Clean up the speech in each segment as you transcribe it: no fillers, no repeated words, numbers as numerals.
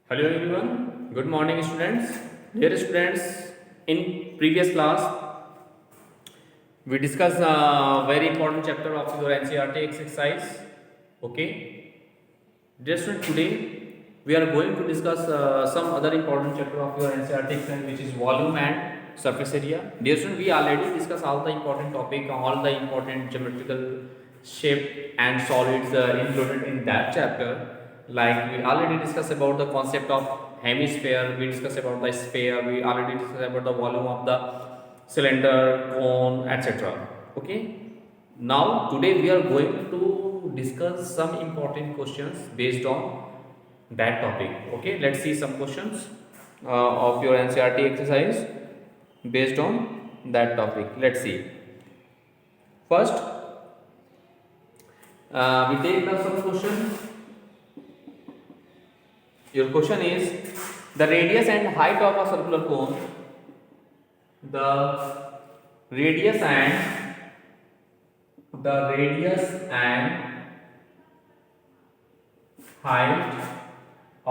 Hello everyone, good morning students. Dear students, in previous class we discussed a very important chapter of your NCERT exercise. Okay, dear students, today we are going to discuss some other important chapter of your NCERT exercise, which is volume and surface area. Dear students, we already discussed all the important topic, all the important geometrical shape and solids included in that chapter. Like we already discussed about the concept of hemisphere, we discussed about the sphere, we already discussed about the volume of the cylinder, cone, etc. Okay. Now today we are going to discuss some important questions based on that topic. Okay, let's see some questions of your NCERT exercise based on that topic. Let's see. First, we take the some question. Your question is the radius and height of a circular cone. The radius and height of a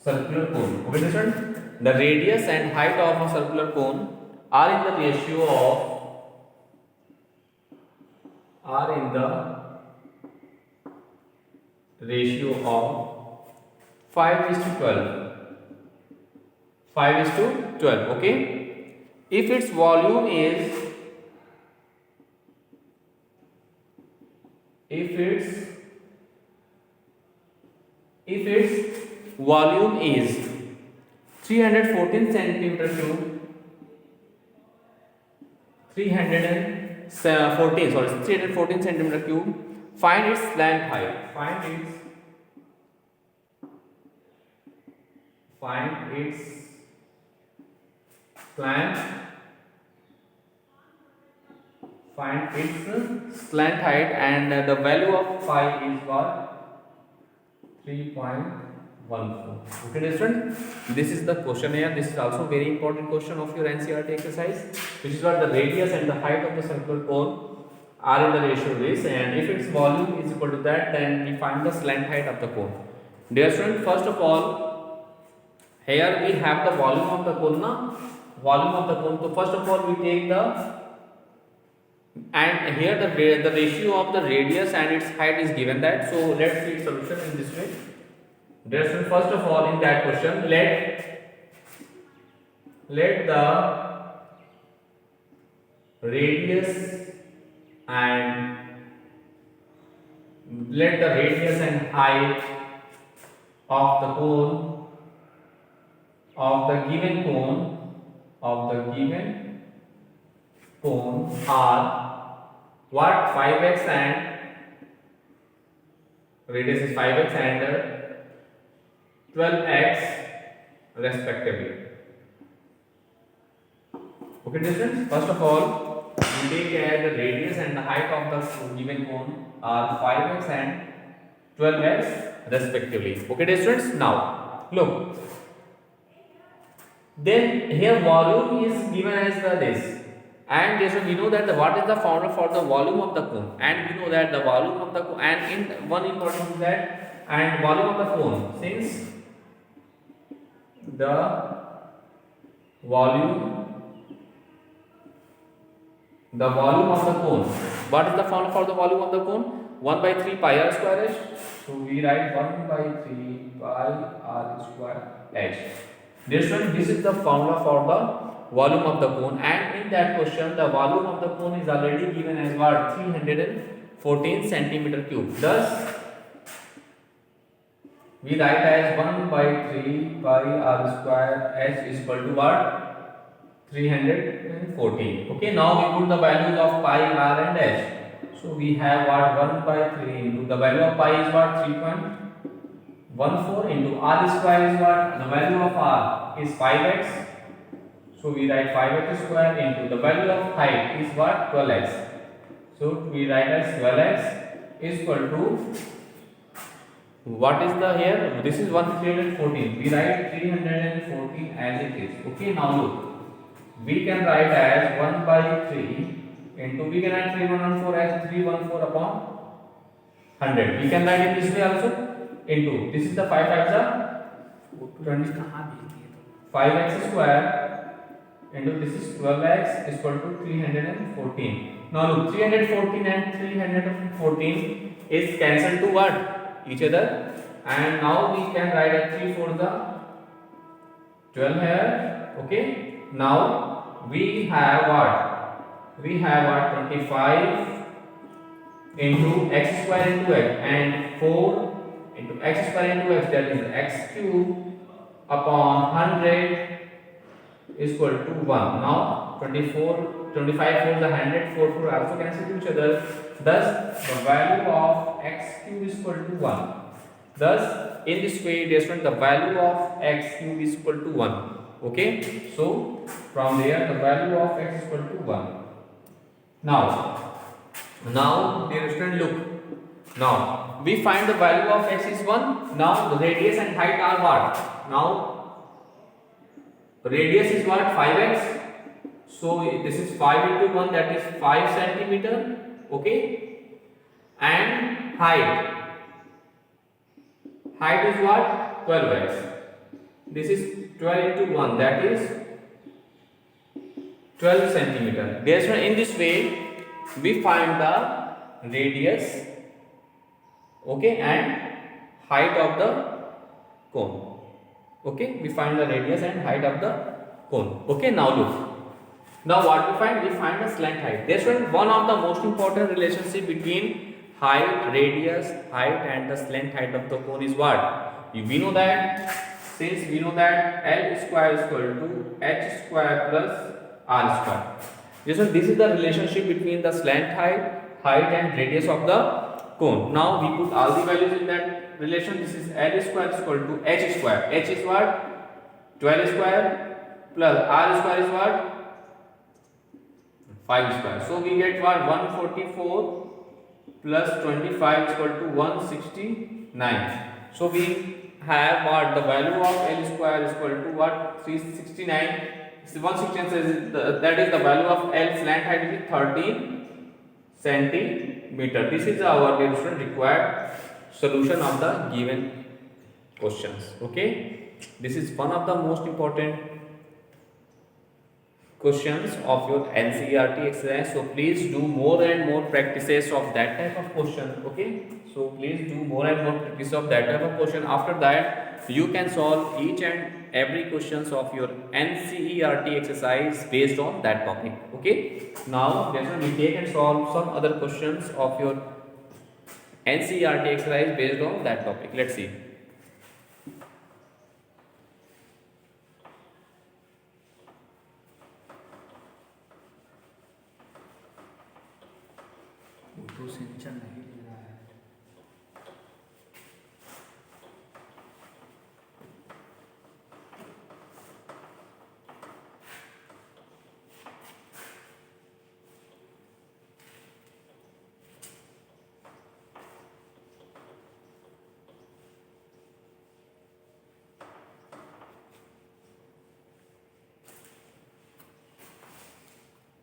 circular cone. Okay, listen. The radius and height of a circular cone are in the ratio of 5 is to 12. 5 is to 12. Okay. If its volume is if its volume is 314 centimeter cube, 314 centimeter cube, find its slant height. Find its slant height, and the value of phi is what? 3.14. Okay, dear student, this is the question here. This is also very important question of your NCERT exercise, which is what the radius and the height of the circular cone are in the ratio of this, and if its volume is equal to that, then we find the slant height of the cone. Dear student, first of all, here we have the volume of the cone. So first of all, we take the, and here the ratio of the radius and its height is given that. So let's see its solution in this way. Therefore, first of all, in that question, let the radius and height of the cone of the given cone are what? 5x and radius is 5x and 12x respectively. Okay, distance. First of all, we take as the radius and the height of the given cone are 5x and 12x respectively. Okay, distance. Now look. Then here volume is given as this, and so we know that what is the formula for the volume of the cone, and we know that the volume of the cone, and in one important is that, and volume of the cone, since the volume of the cone, what is the formula for the volume of the cone? 1 by 3 pi r square h. So we write 1 by 3 pi r square h. This is the formula for the volume of the cone, and in that question the volume of the cone is already given as what? 314 centimeter cube. Thus we write as 1 by 3 pi r square h is equal to what? 314. Okay, now we put the values of pi, r and h. So we have what? 1 by 3 into the value of pi is what? 3.14 into r square is what? The value of r is 5x. So we write 5x square into the value of height is what? 12x. So we write as 12x is equal to what is the here? This is 314. We write 314 as it is. Okay, now look. We can write as 1 by 3 into, we can add 314 as 314 upon 100. We can write in this way also. Into this is the 5 5s are 5x square into this is 12x is equal to 314. Now look, 314 and 314 is cancelled to what? Each other, and now we can write a 3 for the 12 here. Okay. Now we have what? We have what? 25 into x square into x, and 4 into x square into x, that is x cube upon 100 is equal to 1. Now 25 for the 100, 4 4 also cancel each other. Thus the value of x cube is equal to 1. Thus in this way, dear student, the value of x cube is equal to 1. Okay, so from there the value of x is equal to 1. Now dear student, look, now we find the value of x is 1. Now the radius and height are what? Now radius is what? 5x. So this is 5 into 1, that is 5 centimeter. Okay, and height is what? 12x. This is 12 into 1, that is 12 centimeter. Therefore, in this way we find the radius, okay, and height of the cone. Okay, we find the radius and height of the cone. Okay, now look. Now what we find? We find the slant height. Therefore, one of the most important relationship between height, radius, height and the slant height of the cone is what? We know that, since we know that L square is equal to h square plus r square. This is the relationship between the slant height and radius of the cone. Now we put all the values in that relation. This is L square is equal to h square. H is what? 12 square plus r square is what? 5 square. So we get what? 144 plus 25 is equal to 169. So we have what? The value of L square is equal to what? 369. 169 says that is the value of L slant height is 13 centimeter. This is our required solution of the given questions. Okay, this is one of the most important questions of your NCERT exercise. So please do more and more practices of that type of question. Okay, so please do more and more practice of that type of question. After that, you can solve each and every questions of your NCERT exercise based on that topic. Okay, now we take and solve some other questions of your NCERT exercise based on that topic. Let's see.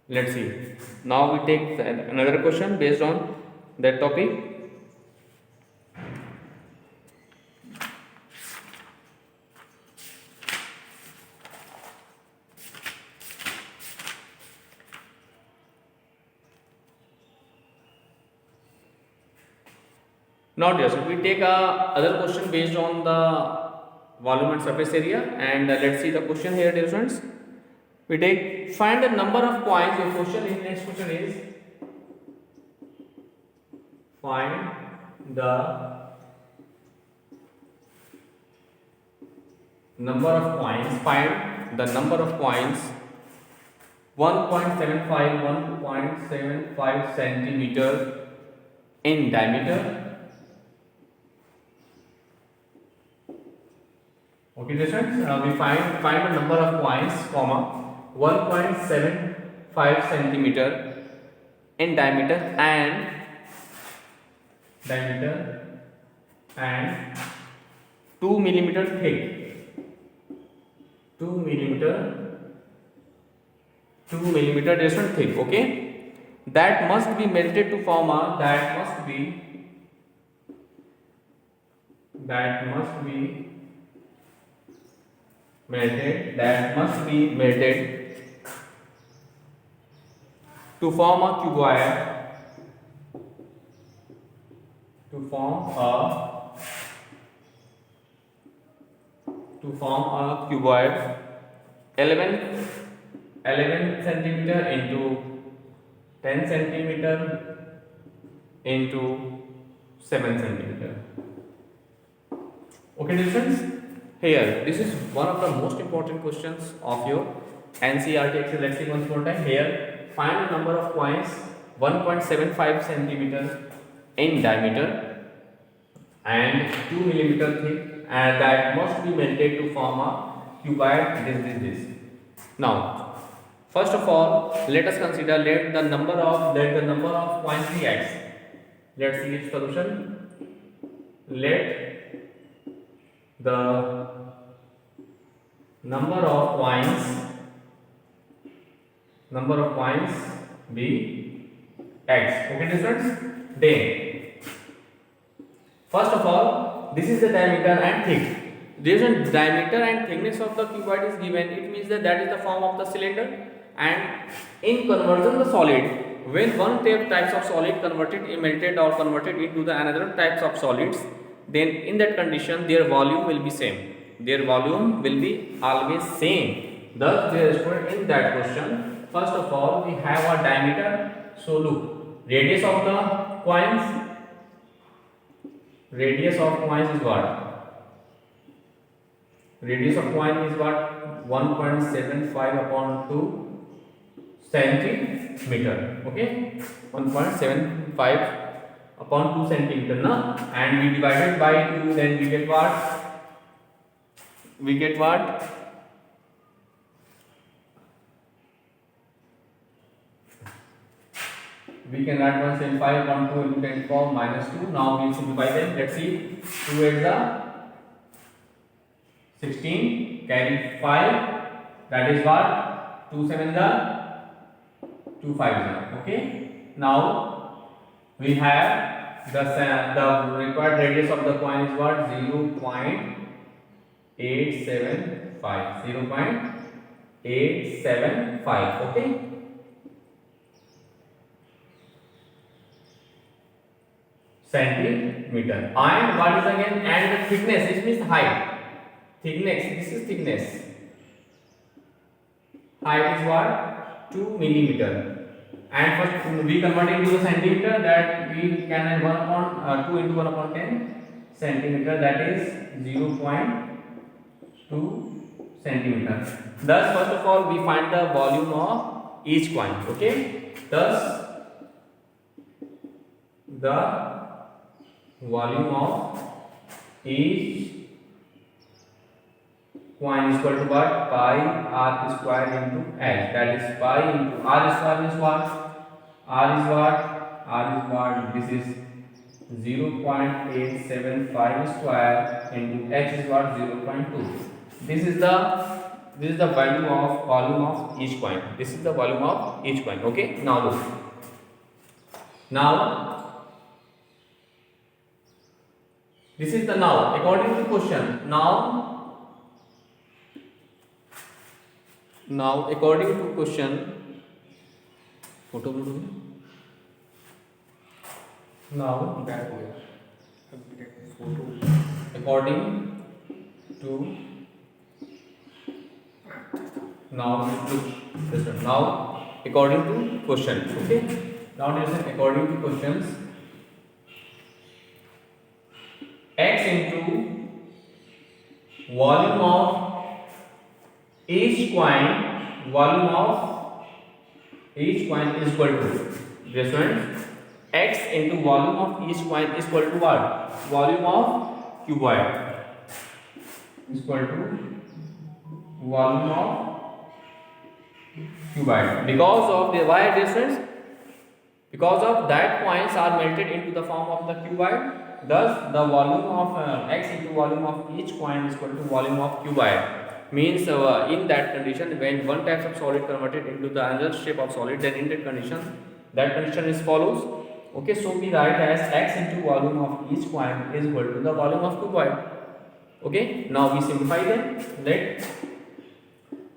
Let's see. Now we take another question based on that topic. Now dear, so we take other question based on the volume and surface area, and let's see the question here, dear friends. We take find the number of points. Your question in next question is find the number of points. Find the number of points 1.75 centimeter in diameter. Okay, this one we find the number of points, comma 1.75 centimeter in diameter and 2 millimeter thick. 2 millimeter distance thick. Okay, that must be melted to form a that must be melted to form a cuboid, to form a cuboid 11 centimeter into 10 centimeter into 7 centimeter. Okay, dear friends, here this is one of the most important questions of your NCERT Excel. Let's see once more time. Here, find the number of coins 1.75 centimeter in diameter and 2 millimeter thick, and that must be melted to form a cuboid. This. Now, first of all, let us consider let the number of coins be x. Let's see its solution. Let the number of coins be x. Okay, difference. Then, first of all, this is the diameter and thick. This diameter and thickness of the cuboid is given. It means that is the form of the cylinder. And in conversion the solid, when one types of solid melted or converted into the another types of solids, then in that condition their volume will be same. Their volume will be always same. Thus, therefore, in that question, first of all, we have a diameter. So look, radius of the coins is what? Radius of coin is what? 1.75 upon 2 centimeter. Okay, 1.75 upon 2 centimeter now, and we divided by 2, then we get what? We can write 175 upon 2 into 10 to the power minus 2. Now we simplify them. Let's see. 2 8 the 16, carry 5. That is what? 2 7 the 2 5 the. Okay. Now we have the required radius of the coin is what? 0.875. 0.875. Okay. Centimeter. And what is again? And the thickness. It means height. Thickness. This is thickness. Height is what? 2 millimeter. And first we convert into the centimeter, that we can add 2 into 1 upon 10 centimeter, that is 0.2 centimeter. Thus, first of all, we find the volume of each coin. Okay. Thus, the volume of each coin is equal to what? Pi r square into h. That is pi into r square means what? R is what? This is 0.875 square into h is what? 0.2. This is the volume of each coin. This is the volume of each coin. Okay. Now look. Now this is the now according to question. Now according to question, now according to now according to question. Okay. Now listen, according to questions, x into volume of each coin is equal to, different, x into volume of each coin is equal to what? Volume of cuboid is equal to volume of cuboid. Because of the why difference? Because of that coins are melted into the form of the cuboid. Thus, the volume of x into volume of each coin is equal to volume of cuboid. Means in that condition, when one type of solid converted into the another shape of solid, then in that condition is follows. Okay, so we write as x into volume of each coin is equal to the volume of two coin. Okay, now we simplify them. Let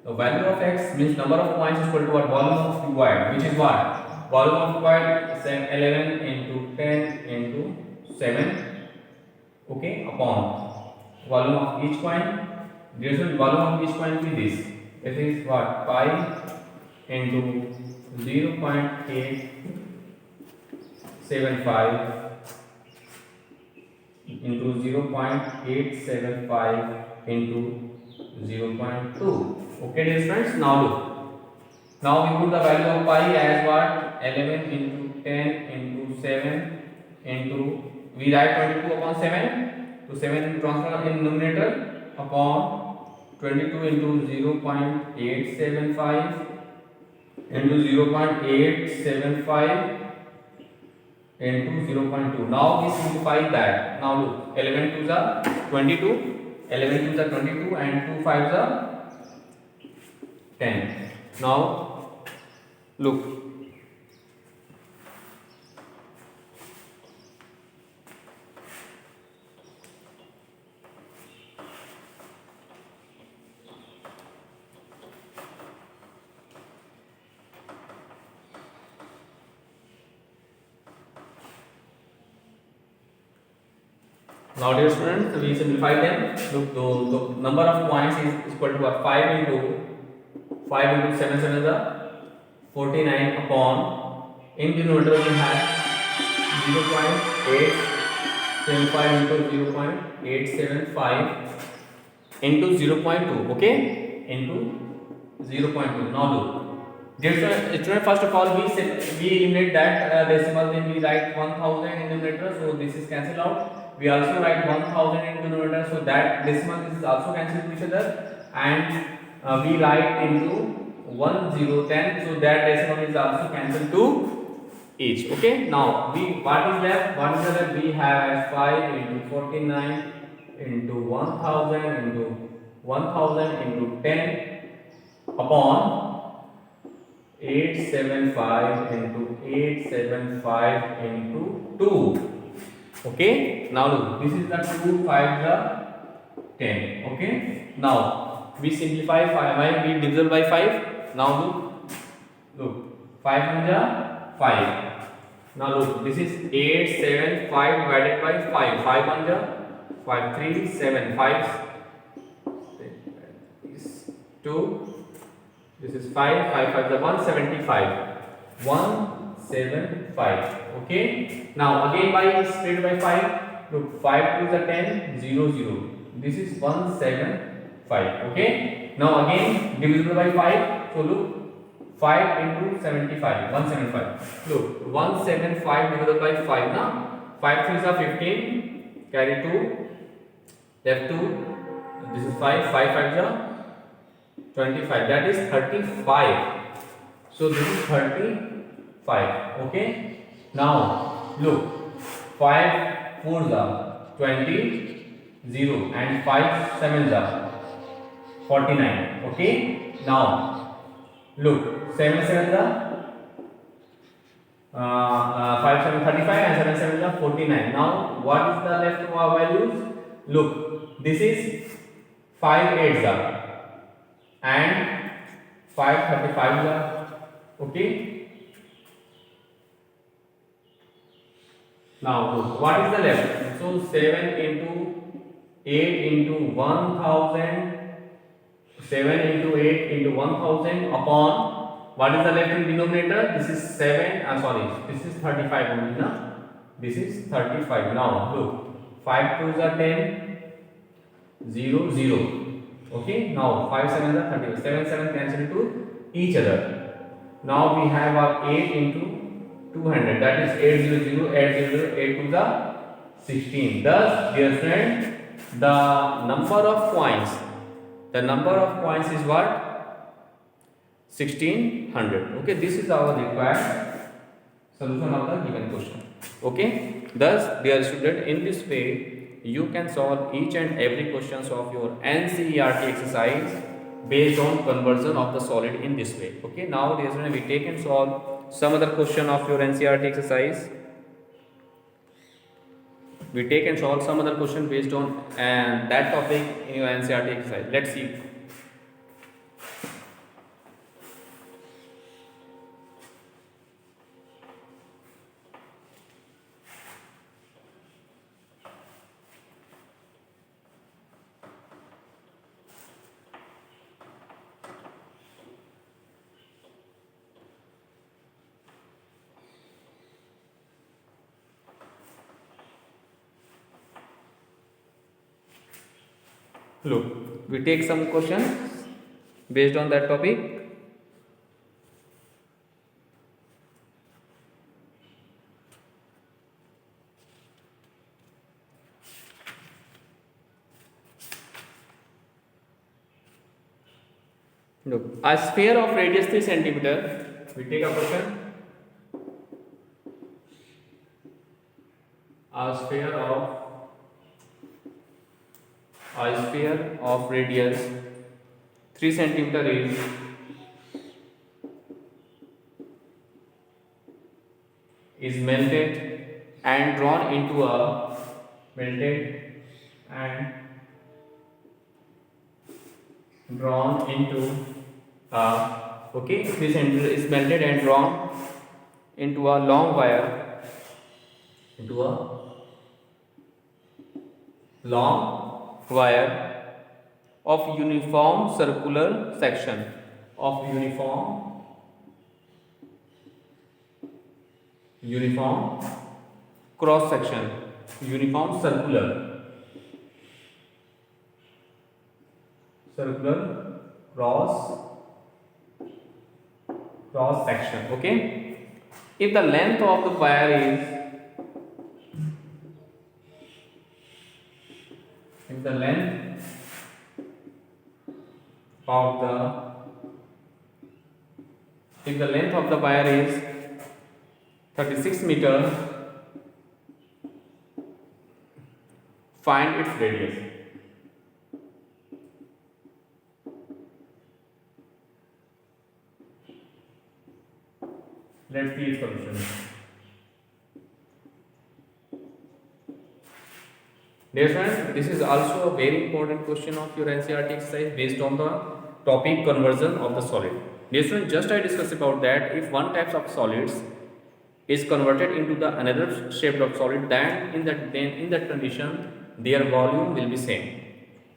the value of x means number of coins is equal to what? Volume of two coin, which is what? Volume of two coin is 11 into 10 into 7. Okay, upon volume of each coin. This volume of each coin will be this. It is what? Pi into 0.875 into 0.875 into 0.2. Okay, dear friends. Now look. Now we put the value of pi as what? 11 into 10 into 7 into, we write 22 upon 7. So 7 transfer in numerator upon 22 into 0.875 into 0.875 into 0.2. Now we simplify that. Now look, 11 to the 22, 11 to the 22 and 2 5 the 10. Now look, now dear students, we simplify them. Look, the number of coins is equal to 5 into 7 7 is 49 upon, in denominator we have 0.875 into 0.875 into 0.2. Okay, into 0.2. Now look, dear student, first of all we eliminate that decimal, then we write 1000 in numerator, so this is cancelled out. We also write 1000 in denominator, so that decimal this is also cancelled to each other, and we write into 1010, so that decimal is also cancelled to each. Okay, now what is left? We have as 5 into 49 into 1000 into 1000 into 10 upon 875 into 875 into 2. Okay, now look, this is the 2 5 the 10. Okay, now we simplify 5, we divisible by 5. Now look 5 1 5. Now look, this is 875 divided by 5. 5 1 5 3 7 5 is 2. This is 5 5 5 the 175 175. Okay, now again by split by 5. Look, 5 to the 10 0 0. This is 175. Okay, now again divisible by 5. So look, 5 into 75 175. Look, 175 divided by 5 now. 5 3s are 15, carry 2, left 2. This is 5 5 5s are 25, that is 35. So this is 35. Okay, now look, 5 4s are 20, 0 and 5 7s are 49. Okay, now look, 7 7s are 5 7 35 and 7 7s are 49. Now what is the left values? Look, this is 5 8s are and 5 35s are. Okay, now look, what is the left? So 7 into 8 into 1000, 7 into 8 into 1000 upon, what is the left in denominator? This is 7, sorry, this is 35 only, na? This is 35. Now look, 5 2s are 10, 0 0. Okay, now 5 7s are 30, 7 7 cancel to each other. Now we have our 8 into 200, that is 800 800 8 to the 16. Thus, dear friend, the number of coins is what? 1600. Okay, this is our required solution of the given question. Okay, thus dear student, in this way you can solve each and every questions of your NCERT exercise based on conversion of the solid in this way. Okay, now dear student, we take and solve some other question of your NCERT exercise. we take and solve some other question based on that topic in your NCERT exercise. Let's see. Look, we take some questions based on that topic. Look, a sphere of radius 3 centimeter. We take a question. A sphere of radius 3 centimeter is melted and drawn into a okay, 3 centimeter is melted and drawn into a long wire, of uniform circular section, uniform cross section, uniform circular cross section. Okay, if the length of the wire is if the length of the wire is 36 meter, find its radius. Let's see its solution. Dear friends, this is also a very important question of your NCERT exercise based on the topic conversion of the solid. Dear friends, just I discussed about that. If one type of solids is converted into the another shaped of solid, then in that condition their volume will be same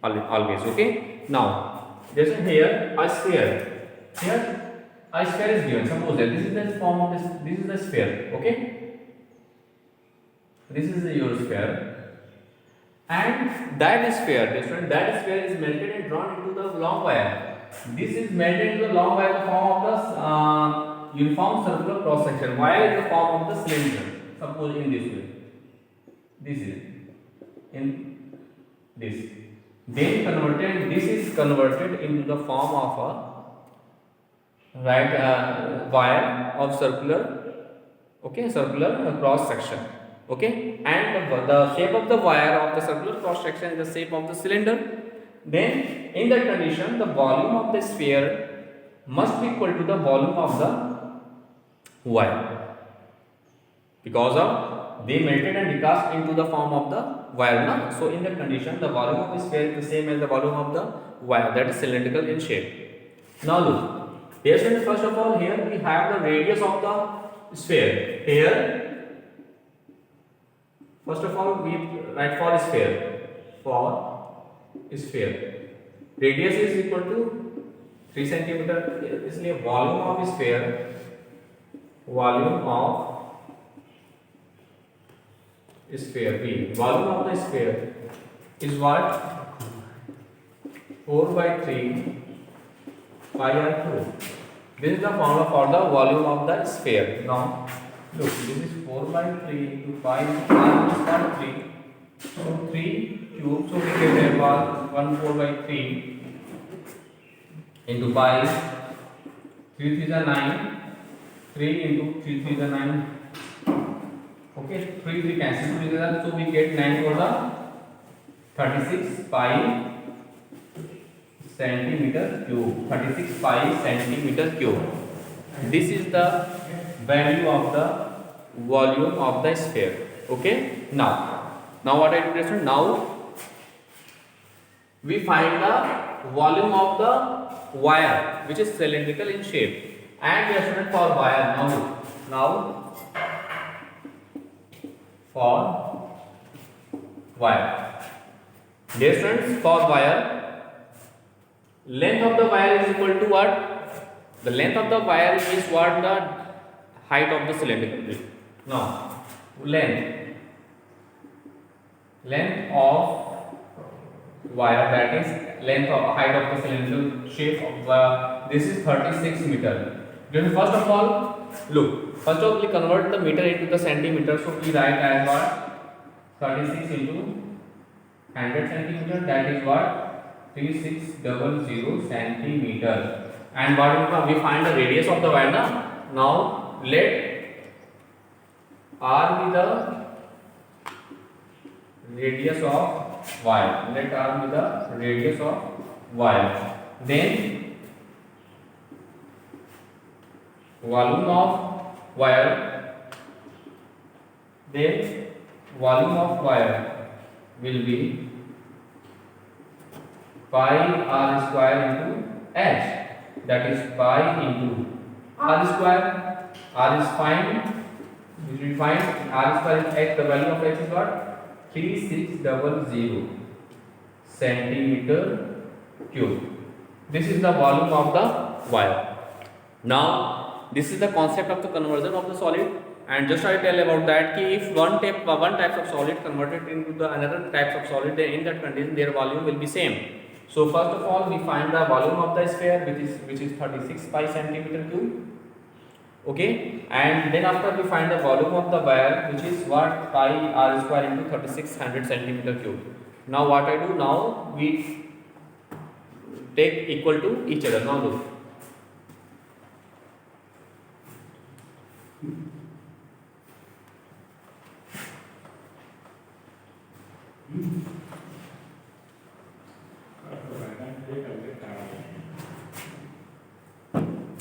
always. Okay. Now, just here a sphere. Here a sphere is given. Suppose that this is the form of this is the sphere. Okay. This is the your sphere. And that sphere is melted and drawn into the long wire. This is melted into the long wire in the form of the uniform circular cross section. Wire in the form of the cylinder. Suppose in this way. This is in this. Then this is converted into the form of a wire of circular cross section. Okay, and the shape of the wire of the circular cross section is the shape of the cylinder. Then in that condition the volume of the sphere must be equal to the volume of the wire, because of they melted and decast into the form of the wire now. So in that condition the volume of the sphere is the same as the volume of the wire, that is cylindrical in shape. Now look, first of all here we have the radius of the sphere. Here first of all we write for sphere. Radius is equal to 3 centimeter. इसलिए volume of sphere V. Volume of the sphere is what? 4/3 pi r2. This is the formula for the volume of the sphere. Now look, this is 4/3 into pi r is 3. So 3 cube. So we get 1/4/3 into pi. 3 3 is 9. 3 into 3 3 is 9. Okay, 3 3 cancel together. So we get 9 for the 36 pi centimeter cube. 36 pi centimeter cube. This is the value of the volume of the sphere. Okay, now Now what I do, student? Now we find the volume of the wire which is cylindrical in shape, and we are student for wire. Now for wire, dear students, for wire, length of the wire is equal to what? The length of the wire is what? The height of the cylindrical disc. Now length of wire, that is length of height of the cylindrical shape of this is 36 meter. First of all, look, first of all we convert the meter into the centimeter, so we write as what? 36 into 100 centimeter, that is what? 3600 centimeter. And what we find the radius of the wire now. Now let R be the radius of wire. Let R be the radius of wire. Then volume of wire. Then volume of wire will be pi R square into H. That is pi into R square. R is fine. We find R square is H. The value of H is what? 3600 centimeter cube. This is the volume of the wire. Now this is the concept of the conversion of the solid, and just I tell about that ki if one type of solid converted into the another types of solid, then in that condition their volume will be same. So first of all we find the volume of the sphere which is 36 pi centimeter cube. Okay, and then after we find the volume of the wire which is what? Pi R square into 3600 centimeter cube. Now what I do, now we take equal to each other. Now look,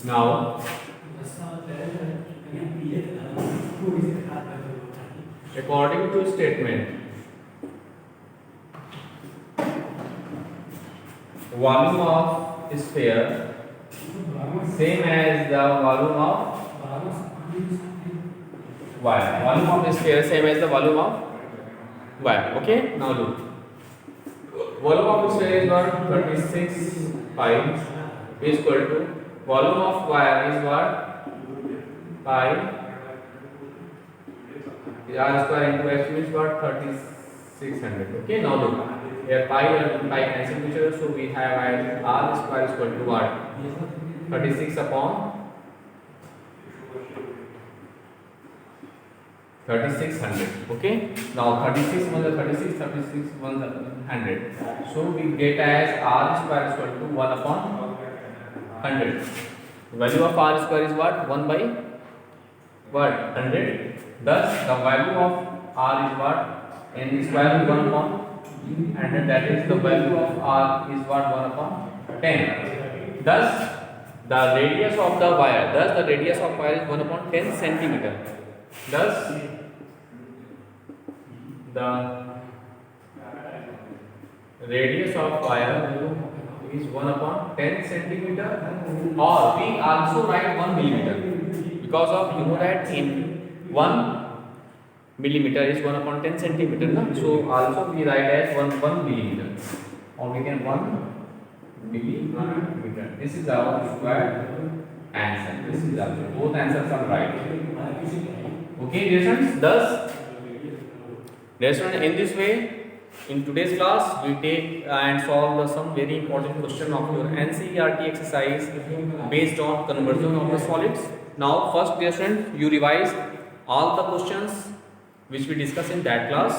now according to statement, volume of sphere same as the volume of wire. Volume of sphere same as the volume of wire. Okay, now look, volume of sphere is what? 36 pi is equal to volume of wire is what? Pi R square into H is what? 3600. Okay, now look, here pi and pi cancel each other, so we have R square is equal to what? 36 upon 3600. Okay, now 36 1 36, 36 1 100. So we get as R square is equal to 1 upon 100. Value of R square is what? 1 by what? 100. Thus the value of R is what? N square is 1 upon 100. That is the value of R is what? 1 upon 10. Thus the radius of the wire. Thus the radius of wire is 1 upon 10 centimeter. Thus the radius of wire is 1 upon 10 centimeter, or we also write 1 millimeter, because of you know that in 1 millimeter is 1 upon 10 centimeter, na? So also we write as 1 millimeter, or we can 1 millimeter. This is our square answer. This is our, both answers are right. Okay, dear students. Thus, dear students, in this way, in today's class, we take and solve some very important question of your NCERT exercise based on conversion of the solids. Now, first, dear students, you revise all the questions which we discussed in that class.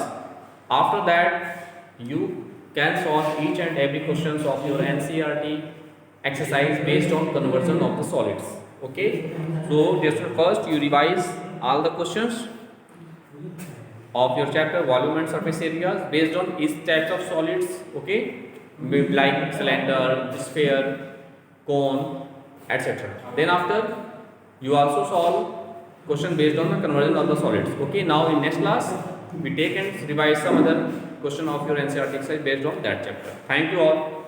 After that, you can solve each and every questions of your NCERT exercise based on conversion of the solids. Okay. So, dear students, first you revise all the questions of your chapter volume and surface areas based on each types of solids, okay, like cylinder, sphere, cone, etc. Then after you also solve question based on the conversion of the solids. Okay, now in next class we take and revise some other question of your NCERT exercise based on that chapter. Thank you all.